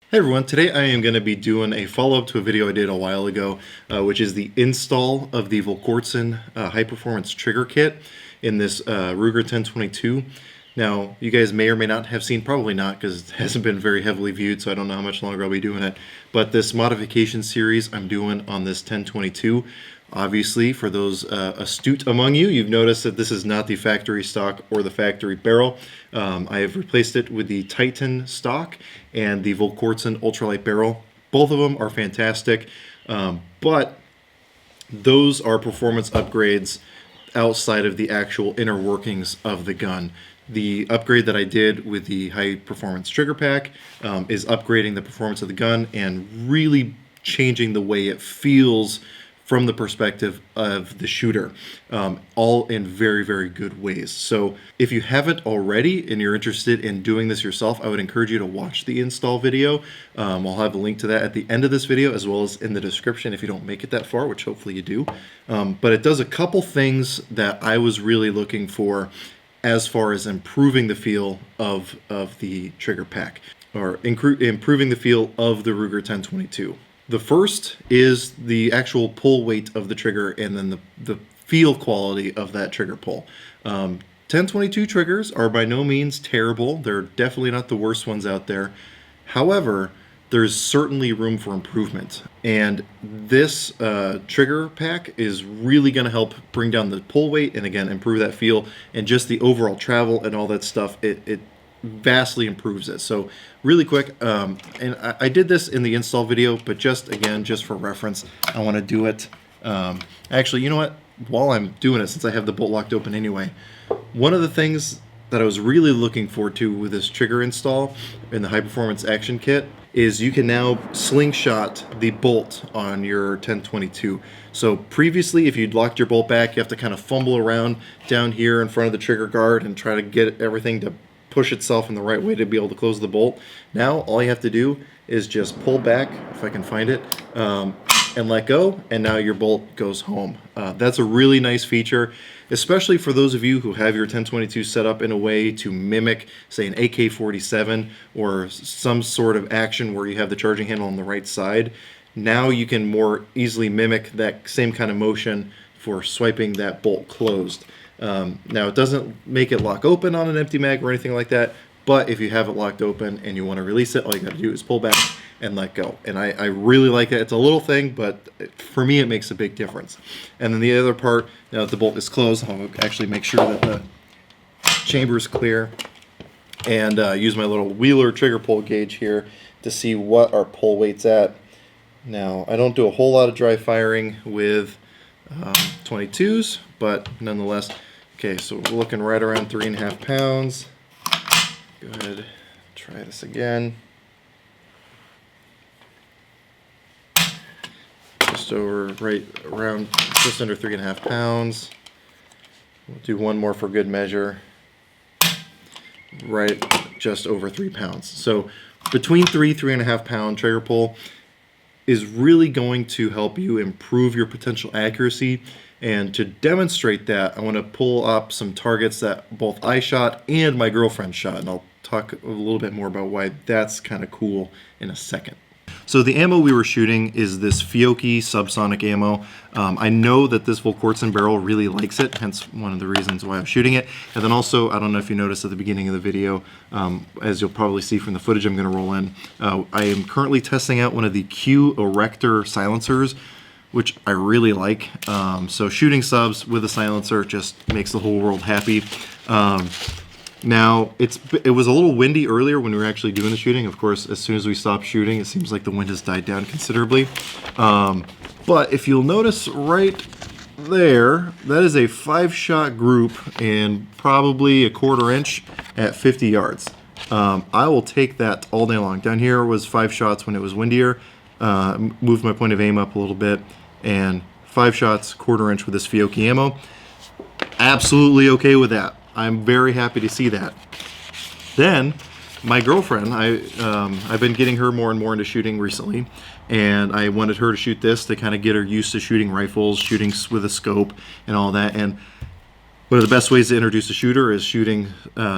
Hey everyone, today I am going to be doing a follow-up to a video I did a while ago, which is the install of the Volquartsen high performance trigger kit in this Ruger 1022. Now, you guys may or may not have seen, probably not because it hasn't been very heavily viewed, so I don't know how much longer I'll be doing it, but this modification series I'm doing on this 1022. Obviously, for those astute among you, you've noticed that this is not the factory stock or the factory barrel. I have replaced it with the Titan stock and the Volquartsen ultralight barrel. Both of them are fantastic, but those are performance upgrades outside of the actual inner workings of the gun. The upgrade that I did with the high performance trigger pack is upgrading the performance of the gun and really changing the way it feels from the perspective of the shooter, all in very, very good ways. So if you haven't already and you're interested in doing this yourself, I would encourage you to watch the install video. I'll have a link to that at the end of this video as well as in the description if you don't make it that far, which hopefully you do. But it does a couple things that I was really looking for as far as improving the feel of the trigger pack, or improving the feel of the Ruger 1022. The first is the actual pull weight of the trigger and then the feel quality of that trigger pull. 1022 triggers are by no means terrible. They're definitely not the worst ones out there. However, there's certainly room for improvement. And this trigger pack is really going to help bring down the pull weight and again improve that feel and just the overall travel and all that stuff. It vastly improves it. So really quick, and I did this in the install video, but just for reference, I want to do it. Actually, you know what? While I'm doing it, since I have the bolt locked open anyway, one of the things that I was really looking forward to with this trigger install in the high performance action kit is you can now slingshot the bolt on your 1022. So previously, if you'd locked your bolt back, you have to kind of fumble around down here in front of the trigger guard and try to get everything to push itself in the right way to be able to close the bolt. Now all you have to do is just pull back, if I can find it, and let go, and now your bolt goes home. That's a really nice feature, especially for those of you who have your 1022 set up in a way to mimic, say, an AK-47 or some sort of action where you have the charging handle on the right side. Now you can more easily mimic that same kind of motion for swiping that bolt closed. Now it doesn't make it lock open on an empty mag or anything like that, but if you have it locked open and you want to release it, all you got to do is pull back and let go. And I really like that. It's a little thing, but for me it makes a big difference. And then the other part, now that the bolt is closed, I'll actually make sure that the chamber is clear and use my little Wheeler trigger pull gauge here to see what our pull weight's at. Now I don't do a whole lot of dry firing with 22s, but nonetheless. Okay, so we're looking right around 3.5 pounds. Go ahead, try this again. Just over, right around, just under 3.5 pounds. We'll do one more for good measure. Right, just over 3 pounds. So between 3.5 pound trigger pull is really going to help you improve your potential accuracy. And to demonstrate that, I want to pull up some targets that both I shot and my girlfriend shot, and I'll talk a little bit more about why that's kind of cool in a second. So the ammo we were shooting is this Fiocchi subsonic ammo. I know that this Volquartsen barrel really likes it, hence one of the reasons why I'm shooting it. And then also, I don't know if you noticed at the beginning of the video, as you'll probably see from the footage I'm going to roll in, I am currently testing out one of the Q Erector silencers, which I really like. So shooting subs with a silencer just makes the whole world happy. Now, it was a little windy earlier when we were actually doing the shooting. Of course, as soon as we stopped shooting, it seems like the wind has died down considerably. But if you'll notice right there, that is a 5-shot group and probably 1/4 inch at 50 yards. I will take that all day long. Down here was 5 shots when it was windier. Moved my point of aim up a little bit, and 5 shots, 1/4 inch with this Fiocchi ammo. Absolutely okay with that. I'm very happy to see that. Then, my girlfriend, I've been getting her more and more into shooting recently, and I wanted her to shoot this to kind of get her used to shooting rifles, shooting with a scope, and all that. And One of the best ways to introduce a shooter is shooting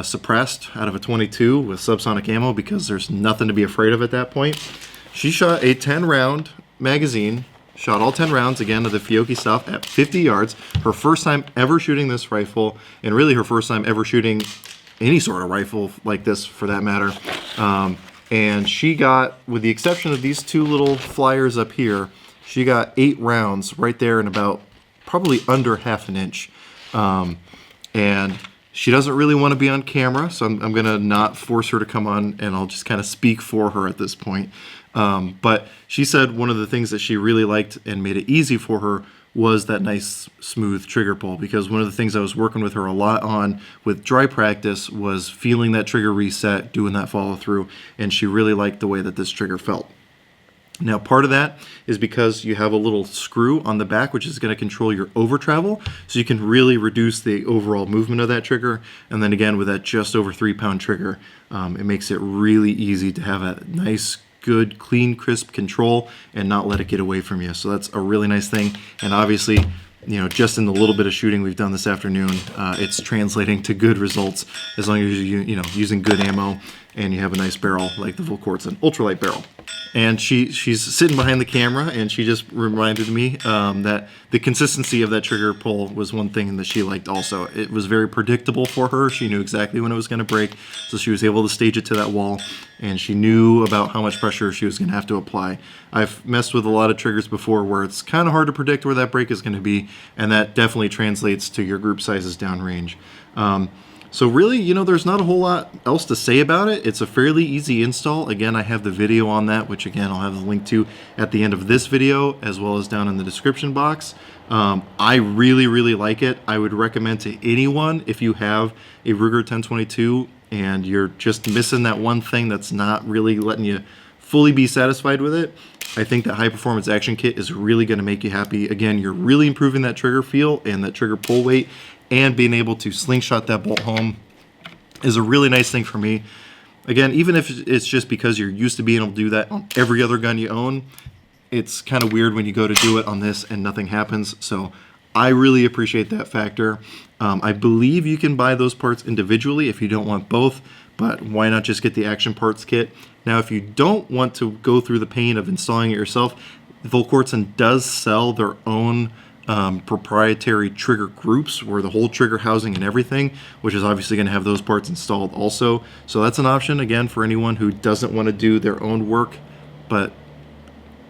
suppressed out of a 22 with subsonic ammo, because there's nothing to be afraid of at that point. She shot a 10-round magazine, shot all 10 rounds, again, of the Fiocchi stuff at 50 yards. Her first time ever shooting this rifle, and really her first time ever shooting any sort of rifle like this, for that matter. And she got, with the exception of these two little flyers up here, she got 8 rounds right there in about probably under half an inch. And she doesn't really want to be on camera, so I'm going to not force her to come on, and I'll just kind of speak for her at this point. But she said one of the things that she really liked and made it easy for her was that nice smooth trigger pull, because one of the things I was working with her a lot on with dry practice was feeling that trigger reset, doing that follow through, and she really liked the way that this trigger felt. Now, part of that is because you have a little screw on the back, which is going to control your over travel, so you can really reduce the overall movement of that trigger. And then again, with that just over 3-pound trigger, it makes it really easy to have a nice, good, clean, crisp control and not let it get away from you. So that's a really nice thing. And obviously, you know, just in the little bit of shooting we've done this afternoon, it's translating to good results as long as you know, using good ammo and you have a nice barrel like the Volquartsen ultralight barrel. And she's sitting behind the camera, and she just reminded me that the consistency of that trigger pull was one thing that she liked also. It was very predictable for her. She knew exactly when it was going to break, so she was able to stage it to that wall, and she knew about how much pressure she was going to have to apply. I've messed with a lot of triggers before where it's kind of hard to predict where that break is going to be, and that definitely translates to your group sizes downrange. So really, you know, there's not a whole lot else to say about it. It's a fairly easy install. Again, I have the video on that, which again, I'll have the link to at the end of this video, as well as down in the description box. I really, really like it. I would recommend to anyone, if you have a Ruger 1022 and you're just missing that one thing that's not really letting you fully be satisfied with it, I think that high performance action kit is really going to make you happy. Again, you're really improving that trigger feel and that trigger pull weight, and being able to slingshot that bolt home is a really nice thing for me. Again, even if it's just because you're used to being able to do that on every other gun you own, it's kind of weird when you go to do it on this and nothing happens. So I really appreciate that factor. I believe you can buy those parts individually if you don't want both, but why not just get the action parts kit? Now, if you don't want to go through the pain of installing it yourself, Volquartsen does sell their own proprietary trigger groups, where the whole trigger housing and everything, which is obviously going to have those parts installed also. So that's an option, again, for anyone who doesn't want to do their own work. But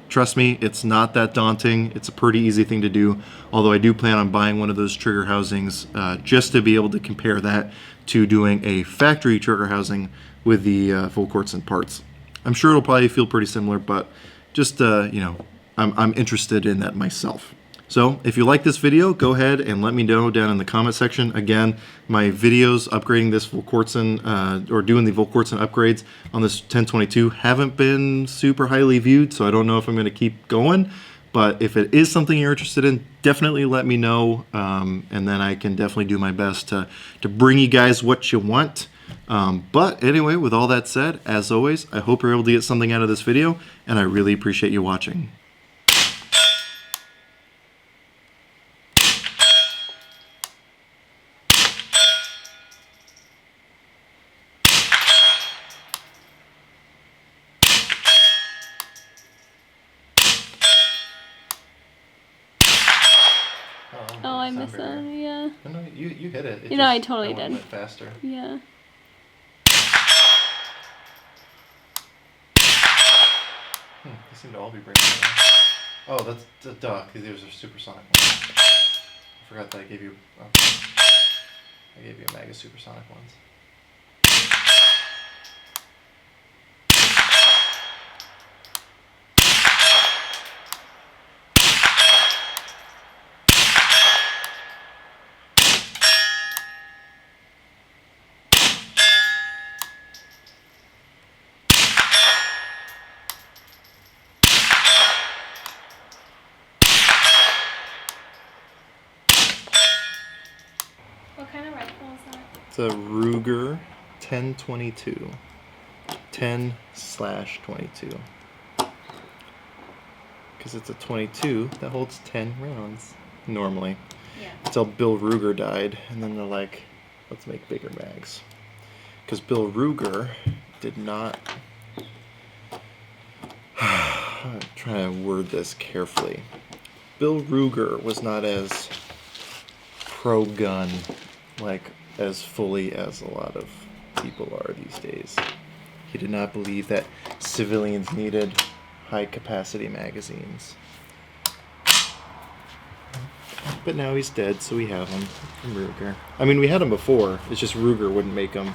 trust me, it's not that daunting. It's a pretty easy thing to do, although I do plan on buying one of those trigger housings just to be able to compare that to doing a factory trigger housing with the Volquartsen parts. I'm sure it'll probably feel pretty similar, but just, you know, I'm interested in that myself. So if you like this video, go ahead and let me know down in the comment section. Again, my videos upgrading this Volquartsen, or doing the Volquartsen upgrades on this 1022 haven't been super highly viewed, so I don't know if I'm going to keep going. But if it is something you're interested in, definitely let me know, and then I can definitely do my best to bring you guys what you want. But anyway, with all that said, as always, I hope you're able to get something out of this video, and I really appreciate you watching. Oh, I missed that, yeah. No, you hit it. You know, I totally did. A bit faster. Yeah. They seem to all be breaking down. Oh, that's a duck. These are supersonic ones. I forgot that I gave you a mega supersonic ones. What kind of rifle is that? It's a Ruger 1022. 10/22. Because it's a 22 that holds 10 rounds normally. Yeah. until Bill Ruger died, and then they're like, let's make bigger mags. Because Bill Ruger did not... I'm trying to word this carefully. Bill Ruger was not as pro-gun, like, as fully as a lot of people are these days. He did not believe that civilians needed high-capacity magazines. But now he's dead, so we have him from Ruger. I mean, we had him before. It's just Ruger wouldn't make them